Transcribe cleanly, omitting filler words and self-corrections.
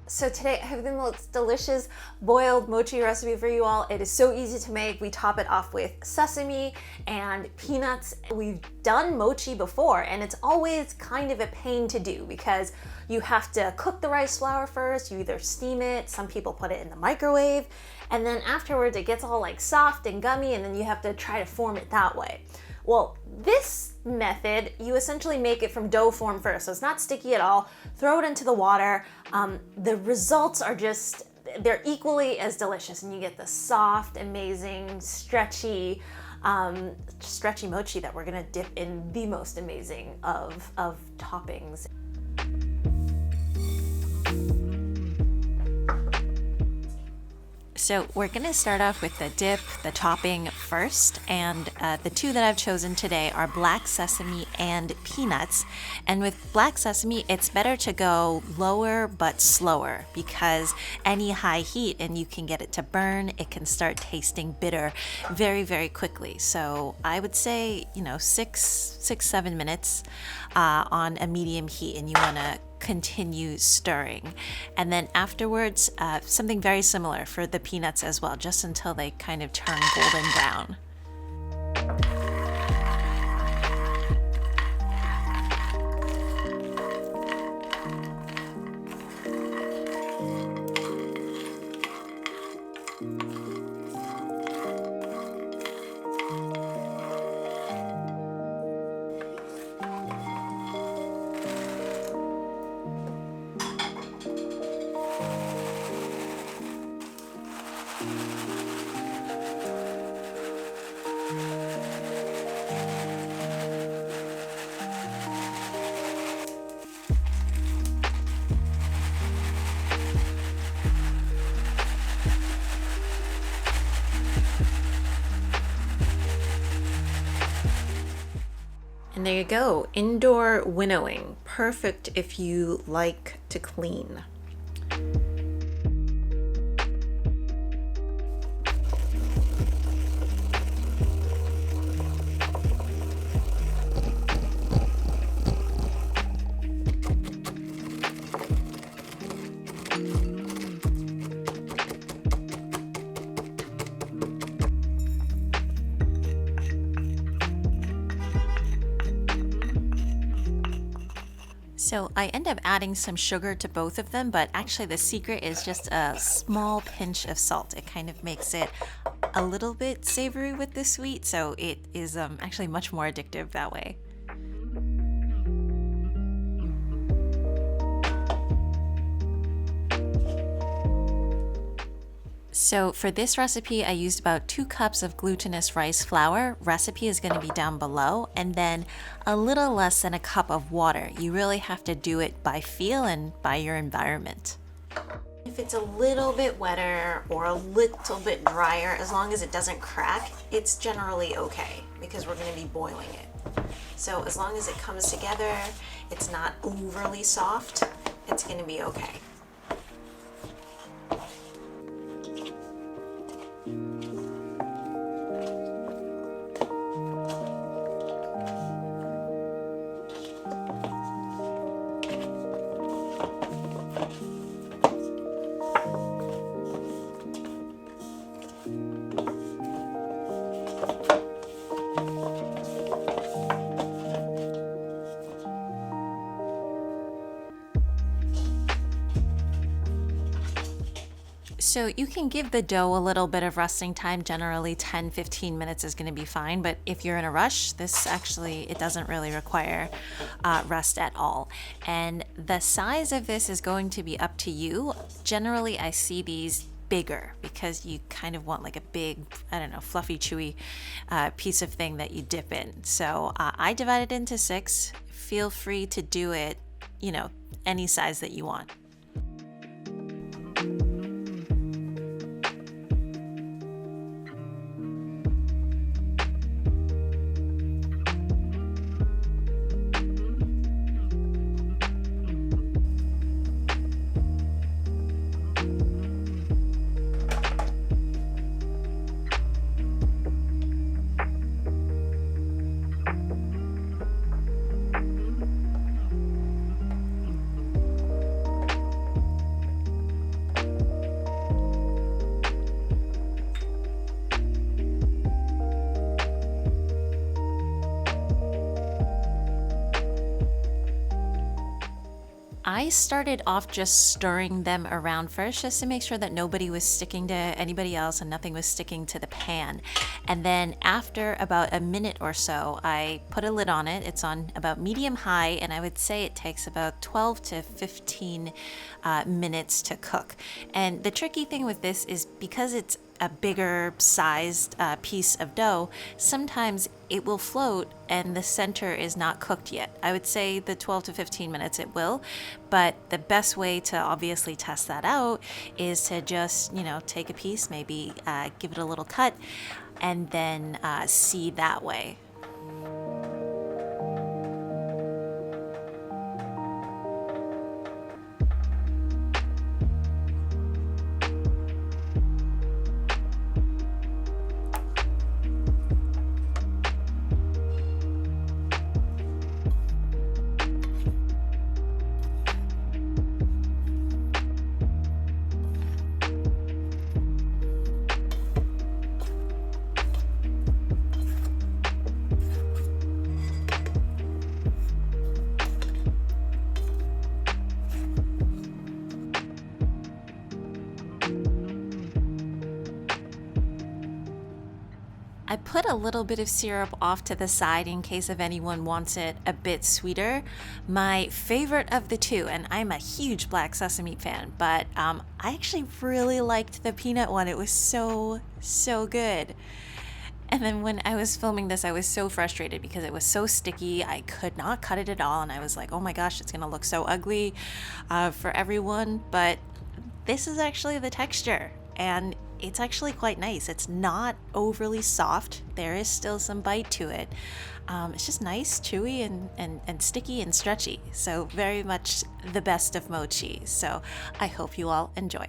So today I have the most delicious boiled mochi recipe for you all. It is so easy to make. We top it off with sesame and peanuts. We've done mochi before and it's always kind of a pain to do because you have to cook the rice flour first. You either steam it, some people put it in the microwave, and then afterwards it gets all like soft and gummy and then you have to try to form it that way. Well, this method, you essentially make it from dough form first, so it's not sticky at all. Throw it into the water. The results are just, they're equally as delicious, and you get the soft, amazing, stretchy mochi that we're gonna dip in the most amazing of toppings. So we're going to start off with the dip, the topping first, and the two that I've chosen today are black sesame and peanuts. And with black sesame, it's better to go lower but slower because any high heat and you can get it to burn, it can start tasting bitter very, very quickly. So I would say, 6-7 minutes on a medium heat, and you want to continue stirring. And then afterwards, something very similar for the peanuts as well, just until they kind of turn golden brown. And there you go, indoor winnowing. Perfect if you like to clean. So I end up adding some sugar to both of them, but actually the secret is just a small pinch of salt. It kind of makes it a little bit savory with the sweet, so it is actually much more addictive that way. So for this recipe, I used about 2 cups of glutinous rice flour. Recipe is going to be down below, and then a little less than a cup of water. You really have to do it by feel and by your environment. If it's a little bit wetter or a little bit drier, as long as it doesn't crack, it's generally okay because we're going to be boiling it. So as long as it comes together, it's not overly soft, it's going to be okay. So you can give the dough a little bit of resting time. Generally 10-15 minutes is going to be fine, but if you're in a rush, this actually, it doesn't really require rest at all. And the size of this is going to be up to you. Generally, I see these bigger because you kind of want like a big, I don't know, fluffy, chewy piece of thing that you dip in. So I divided it into 6. Feel free to do it, any size that you want. I started off just stirring them around first just to make sure that nobody was sticking to anybody else and nothing was sticking to the pan. And then after about a minute or so, I put a lid on it. It's on about medium high, and I would say it takes about 12 to 15 minutes to cook. And the tricky thing with this is because it's a bigger sized piece of dough, sometimes it will float and the center is not cooked yet. I would say the 12 to 15 minutes it will, but the best way to obviously test that out is to just, take a piece, maybe give it a little cut, and then see that way. I put a little bit of syrup off to the side in case if anyone wants it a bit sweeter. My favorite of the two, and I'm a huge black sesame fan, but I actually really liked the peanut one. It was so good. And then when I was filming this, I was so frustrated because it was so sticky. I could not cut it at all, and I was like, oh my gosh, it's gonna look so ugly for everyone. But this is actually the texture, and it's actually quite nice. It's not overly soft. There is still some bite to it. It's just nice, chewy, and sticky and stretchy. So very much the best of mochi. So I hope you all enjoy.